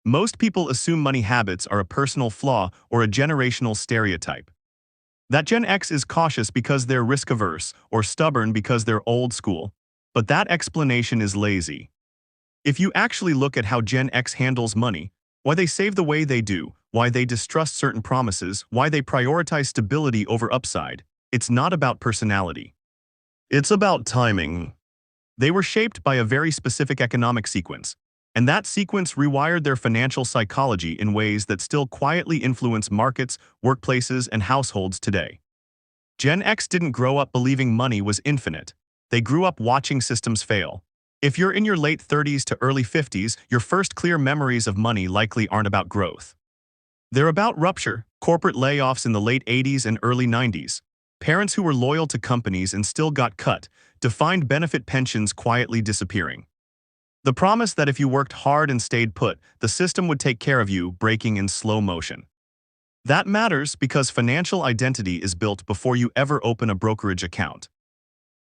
Most people assume money habits are a personal flaw or a generational stereotype. That Gen X is cautious because they're risk-averse or stubborn because they're old school, but that explanation is lazy. If you actually look at how Gen X handles money, why they save the way they do, why they distrust certain promises, why they prioritize stability over upside, it's not about personality. It's about timing. They were shaped by a very specific economic sequence, and that sequence rewired their financial psychology in ways that still quietly influence markets, workplaces, and households today. Gen X didn't grow up believing money was infinite. They grew up watching systems fail. If you're in your late 30s to early 50s, your first clear memories of money likely aren't about growth. They're about rupture, corporate layoffs in the late 80s and early 90s, parents who were loyal to companies and still got cut, defined benefit pensions quietly disappearing. The promise that if you worked hard and stayed put, the system would take care of you, breaking in slow motion. That matters because financial identity is built before you ever open a brokerage account.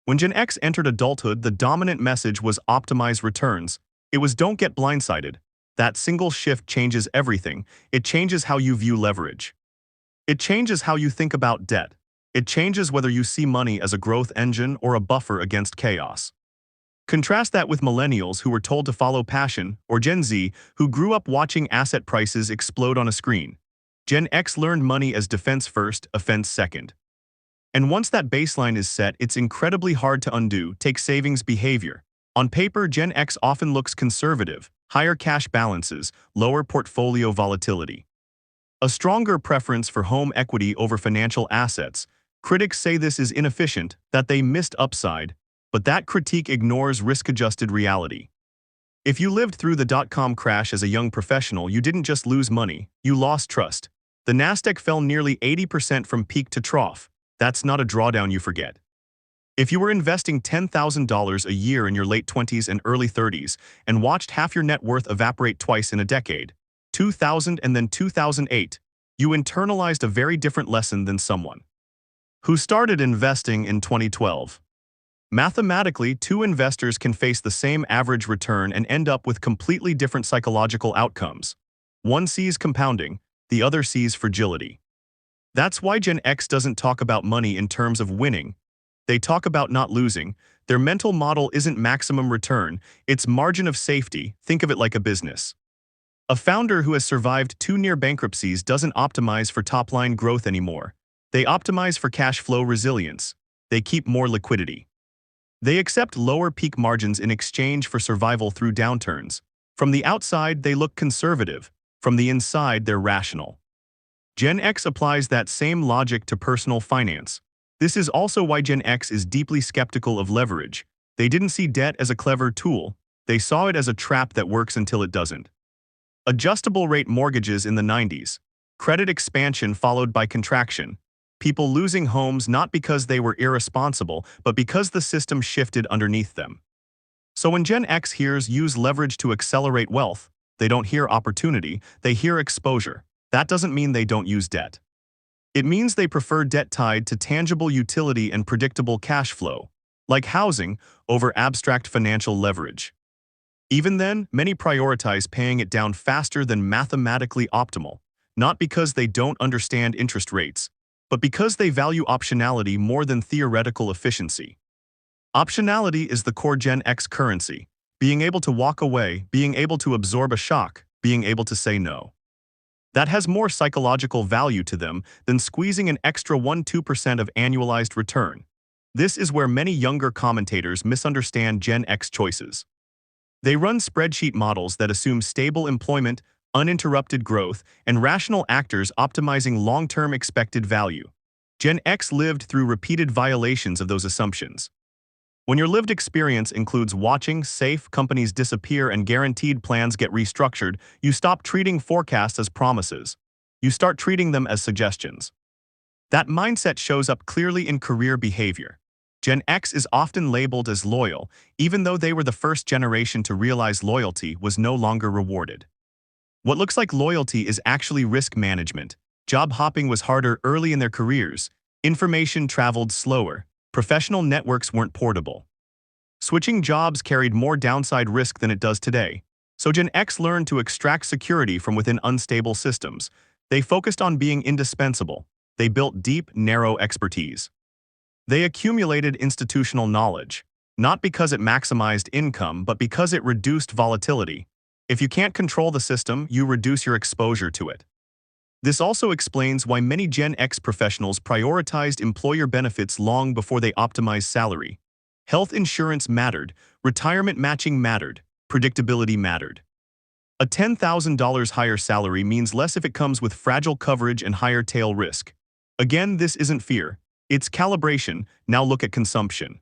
When Gen X entered adulthood, the dominant message was optimize returns. It was don't get blindsided. That single shift changes everything. It changes how you view leverage. It changes how you think about debt. It changes whether you see money as a growth engine or a buffer against chaos. Contrast that with millennials who were told to follow passion, or Gen Z, who grew up watching asset prices explode on a screen. Gen X learned money as defense first, offense second. And once that baseline is set, it's incredibly hard to undo. Take savings behavior. On paper, Gen X often looks conservative, higher cash balances, lower portfolio volatility. A stronger preference for home equity over financial assets. Critics say this is inefficient, that they missed upside, but that critique ignores risk-adjusted reality. If you lived through the dot-com crash as a young professional, you didn't just lose money, you lost trust. The Nasdaq fell nearly 80% from peak to trough. That's not a drawdown you forget. If you were investing $10,000 a year in your late 20s and early 30s and watched half your net worth evaporate twice in a decade, 2000 and then 2008, you internalized a very different lesson than someone who started investing in 2012. Mathematically, two investors can face the same average return and end up with completely different psychological outcomes. One sees compounding, the other sees fragility. That's why Gen X doesn't talk about money in terms of winning. They talk about not losing. Their mental model isn't maximum return, it's margin of safety. Think of it like a business. A founder who has survived two near bankruptcies doesn't optimize for top-line growth anymore. They optimize for cash flow resilience. They keep more liquidity. They accept lower peak margins in exchange for survival through downturns. From the outside, they look conservative. From the inside, they're rational. Gen X applies that same logic to personal finance. This is also why Gen X is deeply skeptical of leverage. They didn't see debt as a clever tool. They saw it as a trap that works until it doesn't. Adjustable rate mortgages in the 90s. Credit expansion followed by contraction. People losing homes not because they were irresponsible, but because the system shifted underneath them. So when Gen X hears use leverage to accelerate wealth, they don't hear opportunity, they hear exposure. That doesn't mean they don't use debt. It means they prefer debt tied to tangible utility and predictable cash flow, like housing, over abstract financial leverage. Even then, many prioritize paying it down faster than mathematically optimal, not because they don't understand interest rates, but because they value optionality more than theoretical efficiency. Optionality is the core Gen X currency, being able to walk away, being able to absorb a shock, being able to say no. That has more psychological value to them than squeezing an extra 1–2% of annualized return. This is where many younger commentators misunderstand Gen X choices. They run spreadsheet models that assume stable employment, uninterrupted growth, and rational actors optimizing long-term expected value. Gen X lived through repeated violations of those assumptions. When your lived experience includes watching safe companies disappear and guaranteed plans get restructured, you stop treating forecasts as promises. You start treating them as suggestions. That mindset shows up clearly in career behavior. Gen X is often labeled as loyal, even though they were the first generation to realize loyalty was no longer rewarded. What looks like loyalty is actually risk management. Job hopping was harder early in their careers. Information traveled slower. Professional networks weren't portable. Switching jobs carried more downside risk than it does today. So Gen X learned to extract security from within unstable systems. They focused on being indispensable. They built deep, narrow expertise. They accumulated institutional knowledge, not because it maximized income, but because it reduced volatility. If you can't control the system, you reduce your exposure to it. This also explains why many Gen X professionals prioritized employer benefits long before they optimized salary. Health insurance mattered, retirement matching mattered, predictability mattered. A $10,000 higher salary means less if it comes with fragile coverage and higher tail risk. Again, this isn't fear. It's calibration. Now look at consumption.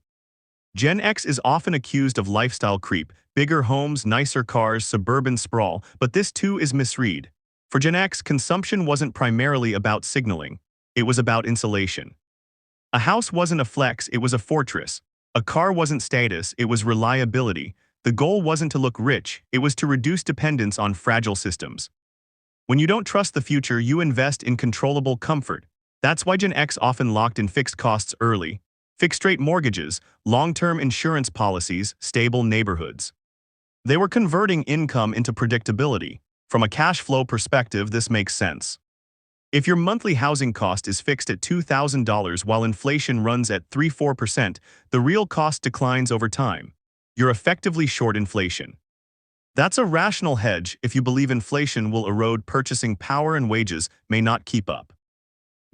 Gen X is often accused of lifestyle creep, bigger homes, nicer cars, suburban sprawl, but this too is misread. For Gen X, consumption wasn't primarily about signaling. It was about insulation. A house wasn't a flex, it was a fortress. A car wasn't status, it was reliability. The goal wasn't to look rich, it was to reduce dependence on fragile systems. When you don't trust the future, you invest in controllable comfort. That's why Gen X often locked in fixed costs early. Fixed-rate mortgages, long-term insurance policies, stable neighborhoods. They were converting income into predictability. From a cash flow perspective, this makes sense. If your monthly housing cost is fixed at $2,000 while inflation runs at 3–4%, the real cost declines over time. You're effectively short inflation. That's a rational hedge if you believe inflation will erode purchasing power and wages may not keep up.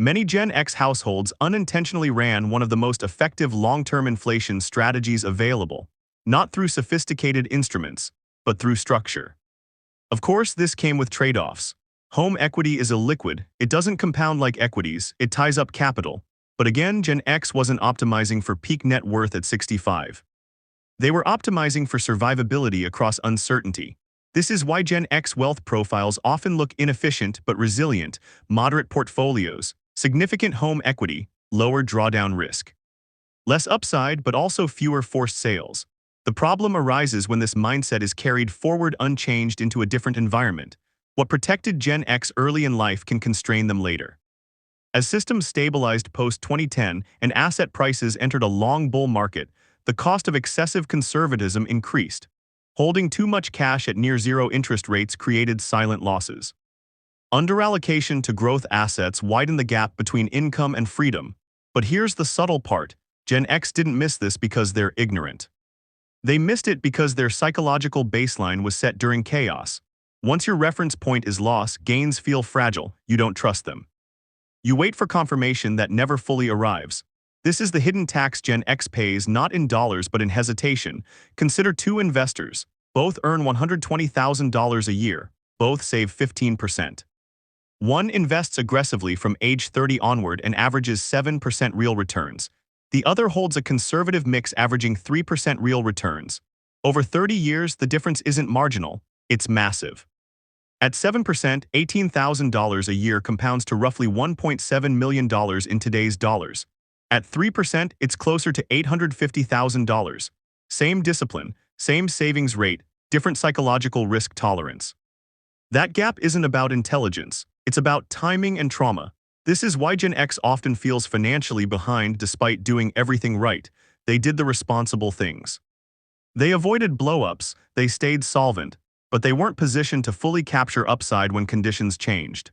Many Gen X households unintentionally ran one of the most effective long-term inflation strategies available, not through sophisticated instruments, but through structure. Of course, this came with trade-offs. Home equity is illiquid, it doesn't compound like equities, it ties up capital. But again, Gen X wasn't optimizing for peak net worth at 65. They were optimizing for survivability across uncertainty. This is why Gen X wealth profiles often look inefficient but resilient, moderate portfolios, significant home equity, lower drawdown risk. Less upside, but also fewer forced sales. The problem arises when this mindset is carried forward unchanged into a different environment. What protected Gen X early in life can constrain them later. As systems stabilized post-2010 and asset prices entered a long bull market, the cost of excessive conservatism increased. Holding too much cash at near-zero interest rates created silent losses. Underallocation to growth assets widened the gap between income and freedom. But here's the subtle part. Gen X didn't miss this because they're ignorant. They missed it because their psychological baseline was set during chaos. Once your reference point is loss, gains feel fragile, you don't trust them. You wait for confirmation that never fully arrives. This is the hidden tax Gen X pays, not in dollars but in hesitation. Consider two investors. Both earn $120,000 a year. Both save 15%. One invests aggressively from age 30 onward and averages 7% real returns. The other holds a conservative mix averaging 3% real returns. Over 30 years, the difference isn't marginal, it's massive. At 7%, $18,000 a year compounds to roughly $1.7 million in today's dollars. At 3%, it's closer to $850,000. Same discipline, same savings rate, different psychological risk tolerance. That gap isn't about intelligence, it's about timing and trauma. This is why Gen X often feels financially behind despite doing everything right. They did the responsible things. They avoided blow-ups, they stayed solvent, but they weren't positioned to fully capture upside when conditions changed.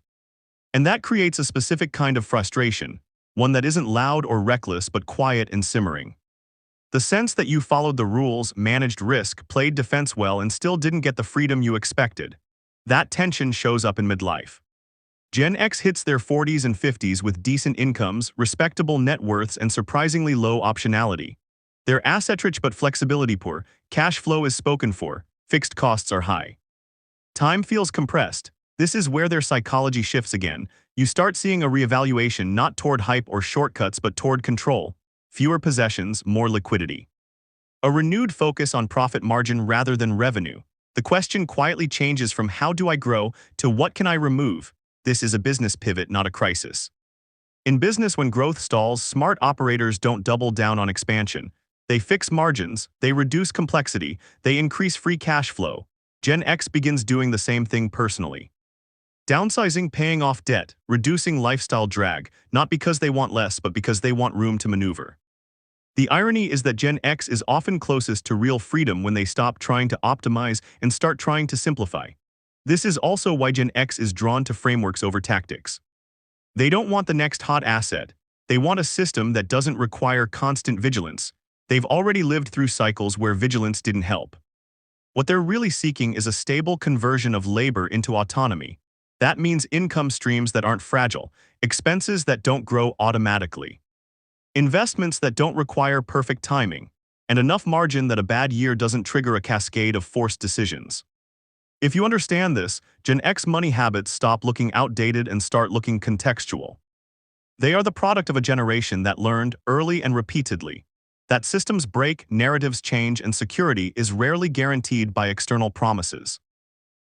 And that creates a specific kind of frustration, one that isn't loud or reckless but quiet and simmering. The sense that you followed the rules, managed risk, played defense well, and still didn't get the freedom you expected. That tension shows up in midlife. Gen X hits their 40s and 50s with decent incomes, respectable net worths, and surprisingly low optionality. They're asset-rich but flexibility poor, cash flow is spoken for, fixed costs are high. Time feels compressed. This is where their psychology shifts again. You start seeing a reevaluation not toward hype or shortcuts but toward control. Fewer possessions, more liquidity. A renewed focus on profit margin rather than revenue. The question quietly changes from how do I grow to what can I remove? This is a business pivot, not a crisis. In business, when growth stalls, smart operators don't double down on expansion. They fix margins, they reduce complexity, they increase free cash flow. Gen X begins doing the same thing personally. Downsizing, paying off debt, reducing lifestyle drag, not because they want less but because they want room to maneuver. The irony is that Gen X is often closest to real freedom when they stop trying to optimize and start trying to simplify. This is also why Gen X is drawn to frameworks over tactics. They don't want the next hot asset. They want a system that doesn't require constant vigilance. They've already lived through cycles where vigilance didn't help. What they're really seeking is a stable conversion of labor into autonomy. That means income streams that aren't fragile, expenses that don't grow automatically, investments that don't require perfect timing, and enough margin that a bad year doesn't trigger a cascade of forced decisions. If you understand this, Gen X money habits stop looking outdated and start looking contextual. They are the product of a generation that learned, early and repeatedly, that systems break, narratives change, and security is rarely guaranteed by external promises.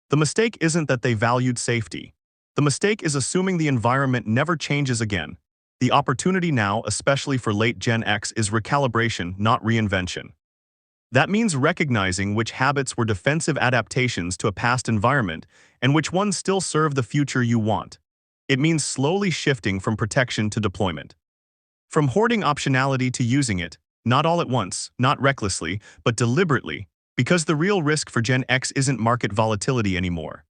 The mistake isn't that they valued safety. The mistake is assuming the environment never changes again. The opportunity now, especially for late Gen X, is recalibration, not reinvention. That means recognizing which habits were defensive adaptations to a past environment and which ones still serve the future you want. It means slowly shifting from protection to deployment. From hoarding optionality to using it, not all at once, not recklessly, but deliberately, because the real risk for Gen X isn't market volatility anymore.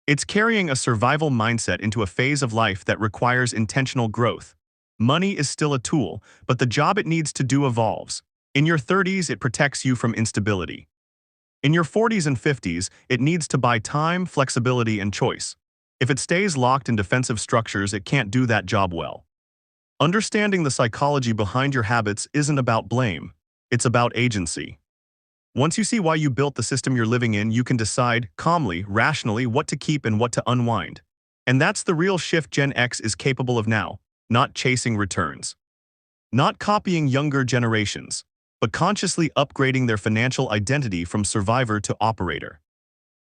It's carrying a survival mindset into a phase of life that requires intentional growth. Money is still a tool, but the job it needs to do evolves. In your 30s, it protects you from instability. In your 40s and 50s, it needs to buy time, flexibility, and choice. If it stays locked in defensive structures, it can't do that job well. Understanding the psychology behind your habits isn't about blame. It's about agency. Once you see why you built the system you're living in, you can decide, calmly, rationally, what to keep and what to unwind. And that's the real shift Gen X is capable of now, not chasing returns. Not copying younger generations, but consciously upgrading their financial identity from survivor to operator.